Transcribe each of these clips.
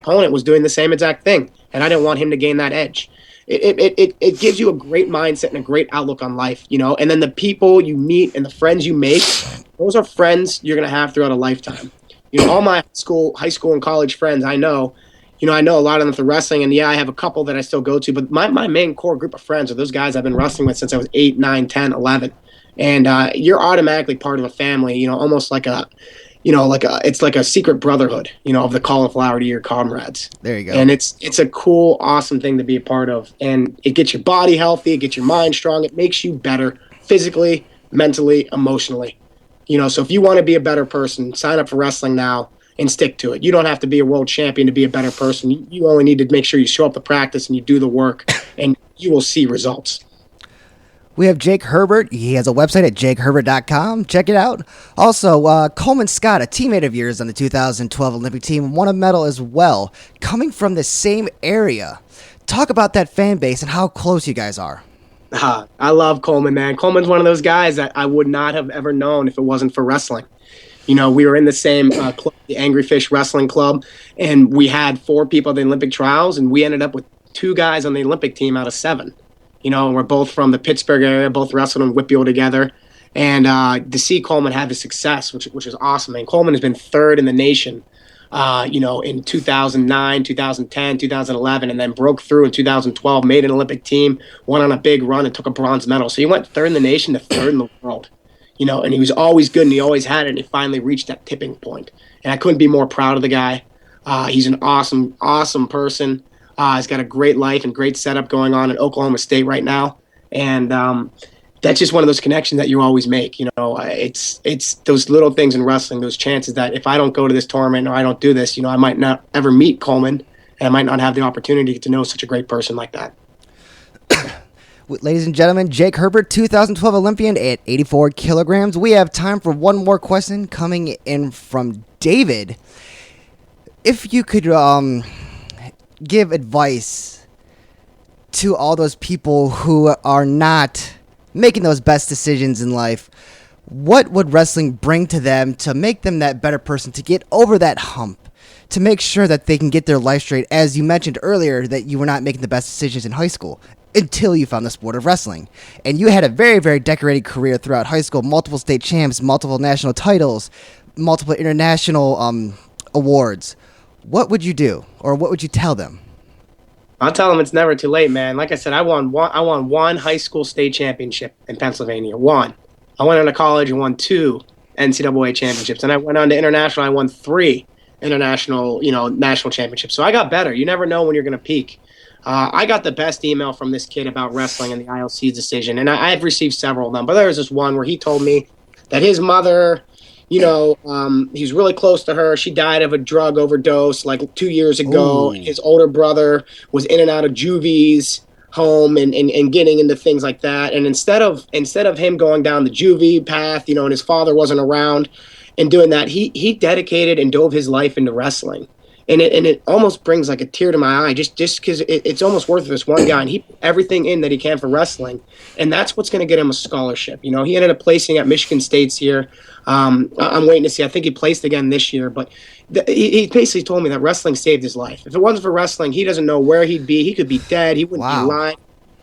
opponent was doing the same exact thing, and I didn't want him to gain that edge. It gives you a great mindset and a great outlook on life, and then the people you meet and the friends you make, those are friends you're going to have throughout a lifetime. All my high school and college friends I know a lot of them through wrestling, and I have a couple that I still go to, but my main core group of friends are those guys I've been wrestling with since I was 8, 9, 10, 11. And you're automatically part of a family, almost like it's like a secret brotherhood, of the cauliflower to your comrades. There you go. And it's a cool, awesome thing to be a part of. And it gets your body healthy, it gets your mind strong, it makes you better physically, mentally, emotionally. So if you want to be a better person, sign up for wrestling now and stick to it. You don't have to be a world champion to be a better person. You only need to make sure you show up to practice and you do the work, and you will see results. We have Jake Herbert. He has a website at jakeherbert.com. Check it out. Also, Coleman Scott, a teammate of yours on the 2012 Olympic team, won a medal as well, coming from the same area. Talk about that fan base and how close you guys are. I love Coleman, man. Coleman's one of those guys that I would not have ever known if it wasn't for wrestling. We were in the same club, the Angry Fish Wrestling Club, and we had 4 people at the Olympic trials, and we ended up with 2 guys on the Olympic team out of 7. And we're both from the Pittsburgh area, both wrestled in Whitfield together. And to see Coleman have the success, which is awesome. And Coleman has been 3rd in the nation, in 2009, 2010, 2011, and then broke through in 2012, made an Olympic team, went on a big run, and took a bronze medal. So he went 3rd in the nation to 3rd in the world. And he was always good, and he always had it, and he finally reached that tipping point. And I couldn't be more proud of the guy. He's an awesome, awesome person. He's got a great life and great setup going on in Oklahoma State right now. And that's just one of those connections that you always make. It's those little things in wrestling, those chances that if I don't go to this tournament or I don't do this, I might not ever meet Coleman, and I might not have the opportunity to know such a great person like that. Ladies and gentlemen, Jake Herbert, 2012 Olympian at 84 kilograms. We have time for one more question coming in from David. If you could give advice to all those people who are not making those best decisions in life, what would wrestling bring to them to make them that better person, to get over that hump, to make sure that they can get their life straight? As you mentioned earlier, that you were not making the best decisions in high school until you found the sport of wrestling. And you had a very, very decorated career throughout high school, multiple state champs, multiple national titles, multiple international awards. What would you do, or what would you tell them? I'll tell them it's never too late, man. Like I said, I won one high school state championship in Pennsylvania. One. I went on to college and won 2 NCAA championships. And I went on to international. I won 3 international, national championships. So I got better. You never know when you're going to peak. I got the best email from this kid about wrestling and the ILC's decision. And I've received several of them. But there was this one where he told me that his mother, he was really close to her. She died of a drug overdose like 2 years ago. Ooh. His older brother was in and out of juvies home and getting into things like that. And instead of him going down the juvie path, and his father wasn't around and doing that, he dedicated and dove his life into wrestling. And it almost brings like a tear to my eye just because it's almost worth it. This one guy, and he put everything in that he can for wrestling, and that's what's going to get him a scholarship. He ended up placing at Michigan State's here. I'm waiting to see. I think he placed again this year, but he basically told me that wrestling saved his life. If it wasn't for wrestling, he doesn't know where he'd be. He could be dead. He wouldn't be alive.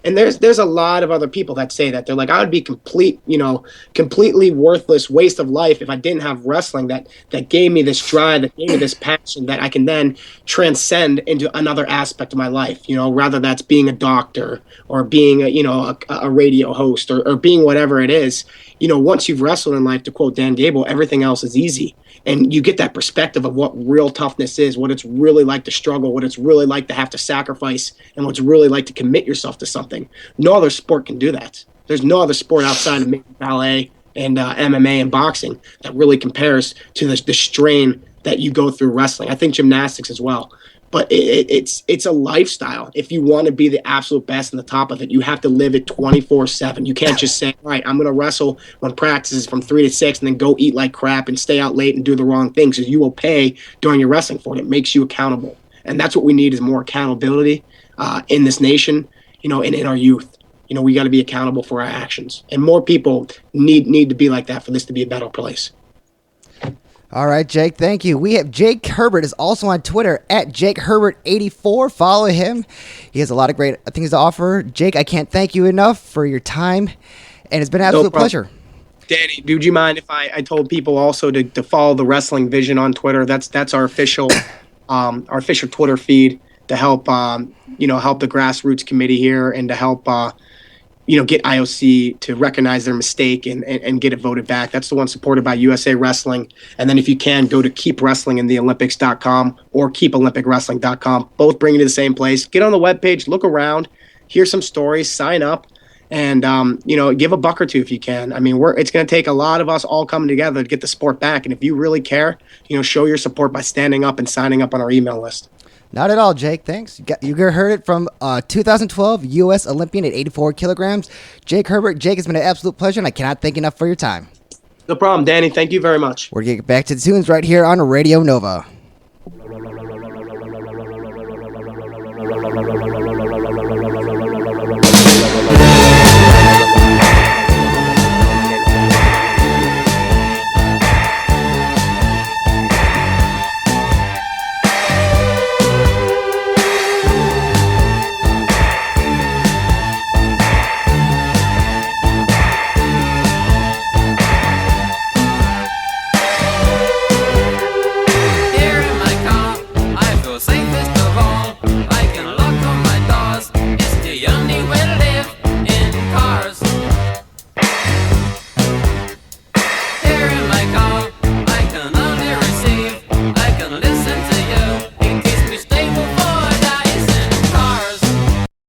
And there's a lot of other people that say that. They're like, I would be completely worthless waste of life if I didn't have wrestling that gave me this drive, that gave me this passion that I can then transcend into another aspect of my life, rather that's being a doctor or being a radio host or being whatever it is. Once you've wrestled in life, to quote Dan Gable, everything else is easy. And you get that perspective of what real toughness is, what it's really like to struggle, what it's really like to have to sacrifice, and what's really like to commit yourself to something. No other sport can do that. There's no other sport outside of maybe ballet and MMA and boxing that really compares to the strain that you go through wrestling. I think gymnastics as well. But it's a lifestyle. If you want to be the absolute best and the top of it, you have to live it 24/7. You can't just say, all right, I'm going to wrestle when practices from 3 to 6 and then go eat like crap and stay out late and do the wrong things, because you will pay during your wrestling for it. It makes you accountable. And that's what we need, is more accountability in this nation, and in our youth. We got to be accountable for our actions. And more people need to be like that for this to be a better place. All right, Jake, thank you. We have Jake Herbert is also on Twitter at JakeHerbert84. Follow him. He has a lot of great things to offer. Jake, I can't thank you enough for your time, and it's been an absolute pleasure. Danny, would you mind if I told people also to follow the Wrestling Vision on Twitter? That's our official Twitter feed to help help the grassroots committee here and to help get IOC to recognize their mistake and get it voted back. That's the one supported by USA Wrestling. And then if you can, go to keepwrestlingintheolympics.com or keepolympicwrestling.com. Both bring you to the same place. Get on the webpage, look around, hear some stories, sign up, and give a buck or two if you can. I mean, it's going to take a lot of us all coming together to get the sport back. And if you really care, show your support by standing up and signing up on our email list. Not at all, Jake. Thanks. You heard it from 2012 U.S. Olympian at 84 kilograms, Jake Herbert. Jake, it's been an absolute pleasure, and I cannot thank you enough for your time. No problem, Danny. Thank you very much. We're going to get back to the tunes right here on Radio Nova.